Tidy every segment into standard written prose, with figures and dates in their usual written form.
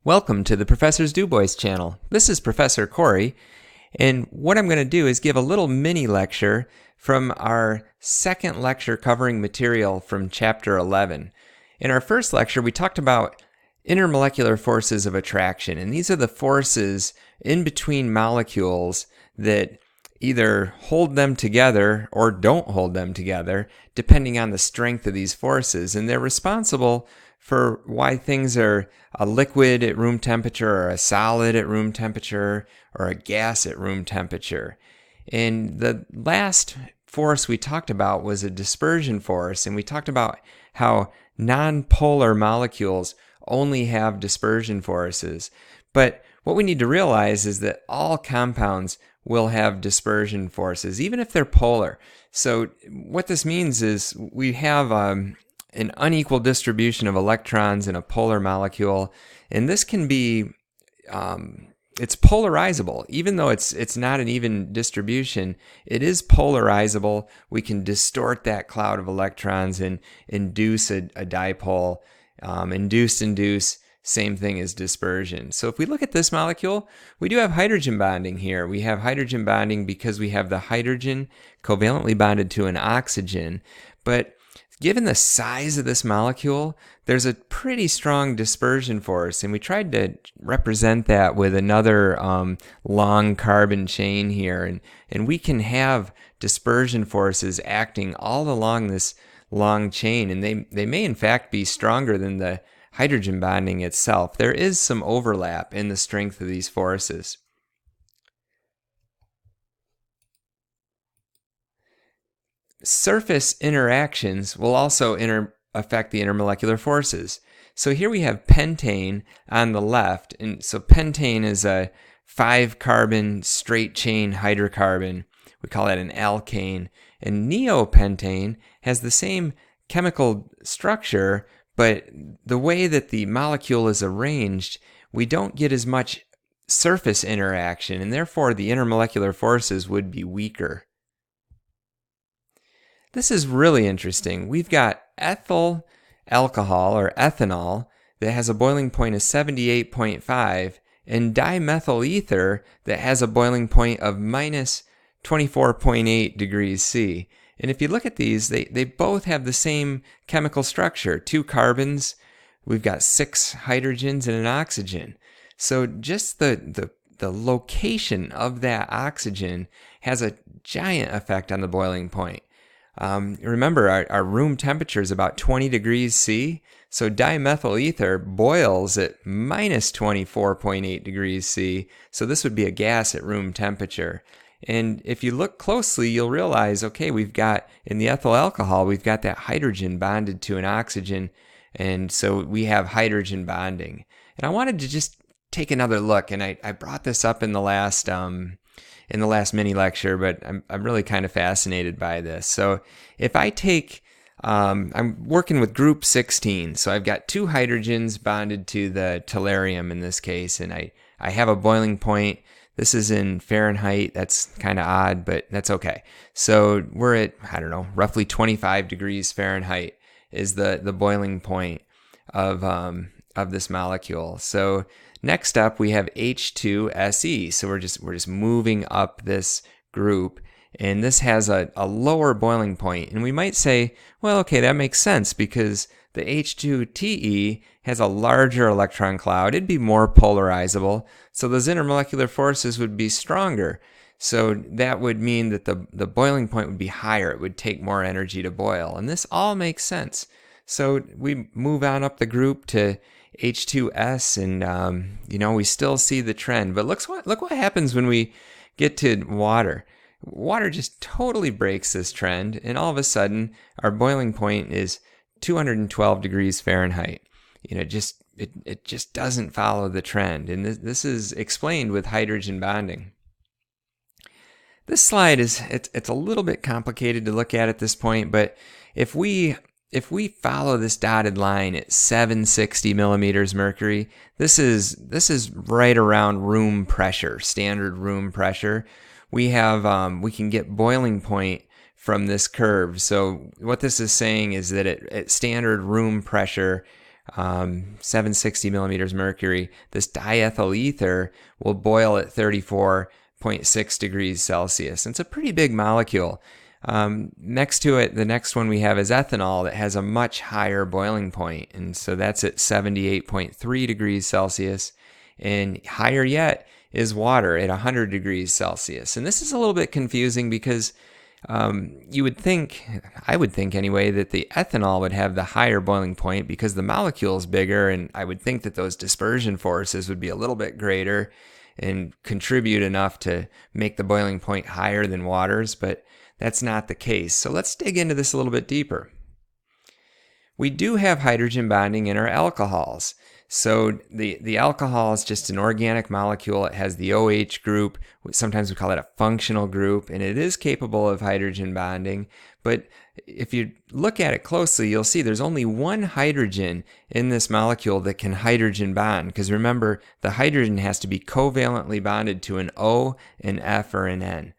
Welcome to the Professor's DuBois channel. This is Professor Corey, and what I'm going to do is give a little mini lecture from our second lecture covering material from Chapter 11. In our first lecture, we talked about intermolecular forces of attraction, and these are the forces in between molecules that either hold them together or don't hold them together, depending on the strength of these forces, and they're responsible for why things are a liquid at room temperature or a solid at room temperature or a gas at room temperature. And the last force we talked about was a dispersion force, and we talked about how nonpolar molecules only have dispersion forces. But what we need to realize is that all compounds will have dispersion forces, even if they're polar. So what this means is we have an unequal distribution of electrons in a polar molecule, and this can be it's polarizable. Even though it's not an even distribution, it is polarizable. We can distort that cloud of electrons and induce a dipole. Induce, same thing as dispersion. So if we look at this molecule, we do have hydrogen bonding here. We have hydrogen bonding because we have the hydrogen covalently bonded to an oxygen, but given the size of this molecule, there's a pretty strong dispersion force, and we tried to represent that with another long carbon chain here, and we can have dispersion forces acting all along this long chain, and they may in fact be stronger than the hydrogen bonding itself. There is some overlap in the strength of these forces. Surface interactions will also affect the intermolecular forces. So here we have pentane on the left, and so pentane is a 5-carbon straight chain hydrocarbon. We call that an alkane. And neopentane has the same chemical structure, but the way that the molecule is arranged, we don't get as much surface interaction, and therefore the intermolecular forces would be weaker. This is really interesting. We've got ethyl alcohol, or ethanol, that has a boiling point of 78.5, and dimethyl ether that has a boiling point of minus 24.8 degrees C. And if you look at these, they both have the same chemical structure. 2 carbons, we've got 6 hydrogens and an oxygen. So just the location of that oxygen has a giant effect on the boiling point. Remember, our room temperature is about 20 degrees C, so dimethyl ether boils at minus 24.8 degrees C, so this would be a gas at room temperature. And if you look closely, you'll realize, okay, we've got, in the ethyl alcohol, we've got that hydrogen bonded to an oxygen, and so we have hydrogen bonding. And I wanted to just take another look, and I brought this up in the last mini lecture, but I'm really kind of fascinated by this. So if I take, I'm working with group 16, so I've got 2 hydrogens bonded to the tellurium in this case, and I have a boiling point. This is in Fahrenheit. That's kind of odd, but that's okay. So we're at, I don't know, roughly 25 degrees Fahrenheit is the boiling point of this molecule. So next up, we have H2SE. So we're just moving up this group, and this has a lower boiling point. And we might say, well, okay, that makes sense because the H2TE has a larger electron cloud. It'd be more polarizable, so those intermolecular forces would be stronger. So that would mean that the boiling point would be higher. It would take more energy to boil, and this all makes sense. So we move on up the group to H2S, and we still see the trend. But look what happens when we get to water. Water just totally breaks this trend, and all of a sudden our boiling point is 212 degrees Fahrenheit. It just doesn't follow the trend, and this is explained with hydrogen bonding. This slide it's a little bit complicated to look at this point, but if we follow this dotted line at 760 millimeters mercury, this is right around room pressure, standard room pressure. We can get boiling point from this curve. So what this is saying is that at standard room pressure, 760 millimeters mercury, this diethyl ether will boil at 34.6 degrees Celsius. And it's a pretty big molecule. Next to it, the next one we have is ethanol that has a much higher boiling point. And so that's at 78.3 degrees Celsius. And higher yet is water at 100 degrees Celsius. And this is a little bit confusing because you would think, I would think anyway, that the ethanol would have the higher boiling point because the molecule is bigger, and I would think that those dispersion forces would be a little bit greater and contribute enough to make the boiling point higher than water's, but that's not the case. So let's dig into this a little bit deeper. We do have hydrogen bonding in our alcohols. So the alcohol is just an organic molecule. It has the OH group. Sometimes we call it a functional group, and it is capable of hydrogen bonding. But if you look at it closely, you'll see there's only one hydrogen in this molecule that can hydrogen bond. Because remember, the hydrogen has to be covalently bonded to an O, an F, or an N.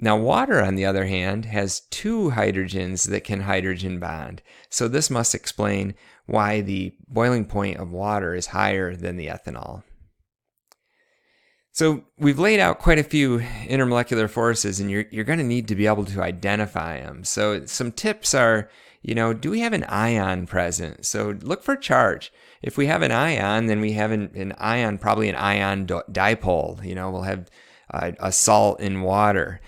Now, water, on the other hand, has two hydrogens that can hydrogen bond. So this must explain why the boiling point of water is higher than the ethanol. So we've laid out quite a few intermolecular forces, and you're going to need to be able to identify them. So some tips are, do we have an ion present? So look for charge. If we have an ion, then we have an ion, probably an ion dipole. We'll have a salt in water.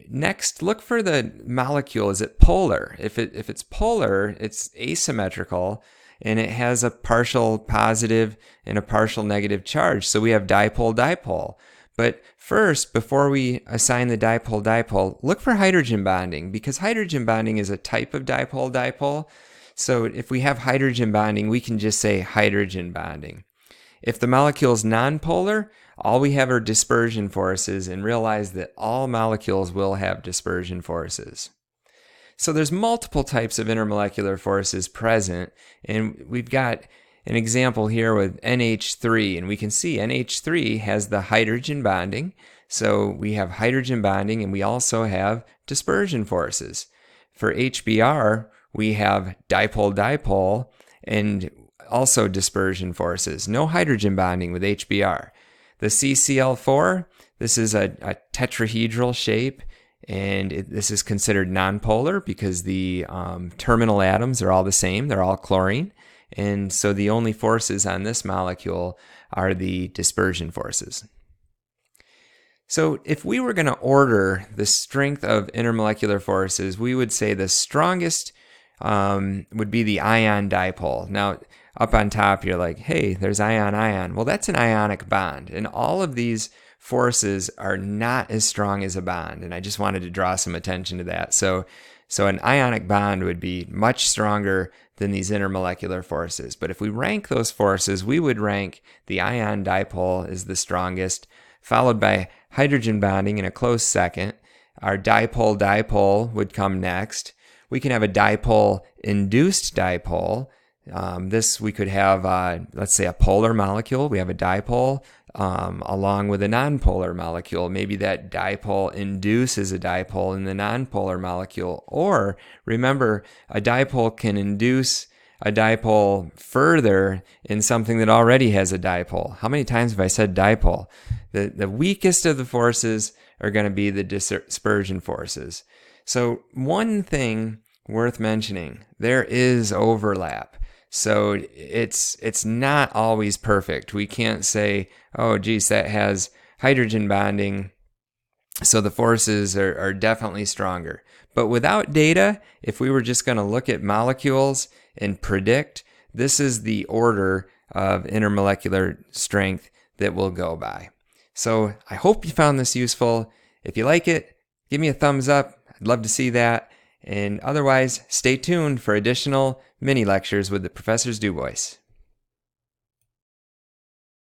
Next, look for the molecule. Is it polar? If it's polar, it's asymmetrical, and it has a partial positive and a partial negative charge. So we have dipole-dipole. But first, before we assign the dipole-dipole, look for hydrogen bonding, because hydrogen bonding is a type of dipole-dipole. So if we have hydrogen bonding, we can just say hydrogen bonding. If the molecule is nonpolar, all we have are dispersion forces, and realize that all molecules will have dispersion forces. So there's multiple types of intermolecular forces present, and we've got an example here with NH3, and we can see NH3 has the hydrogen bonding. So we have hydrogen bonding, and we also have dispersion forces. For HBr, we have dipole-dipole and also dispersion forces. No hydrogen bonding with HBr. The CCl4, this is a tetrahedral shape, and this is considered nonpolar because the terminal atoms are all the same. They're all chlorine. And so the only forces on this molecule are the dispersion forces. So if we were going to order the strength of intermolecular forces, we would say the strongest would be the ion dipole. Now, up on top, you're like, hey, there's ion-ion. Well, that's an ionic bond, and all of these forces are not as strong as a bond, and I just wanted to draw some attention to that. So an ionic bond would be much stronger than these intermolecular forces. But if we rank those forces, we would rank the ion dipole as the strongest, followed by hydrogen bonding in a close second. Our dipole-dipole would come next. We can have a dipole-induced dipole. This we could have, let's say, a polar molecule. We have a dipole along with a nonpolar molecule. Maybe that dipole induces a dipole in the nonpolar molecule. Or remember, a dipole can induce a dipole further in something that already has a dipole. How many times have I said dipole? The weakest of the forces are going to be the dispersion forces. So one thing worth mentioning, there is overlap. So it's not always perfect. We can't say, oh, geez, that has hydrogen bonding, so the forces are definitely stronger. But without data, if we were just going to look at molecules and predict, this is the order of intermolecular strength that we'll go by. So I hope you found this useful. If you like it, give me a thumbs up. I'd love to see that. And otherwise, stay tuned for additional mini lectures with the Professor's DuBois.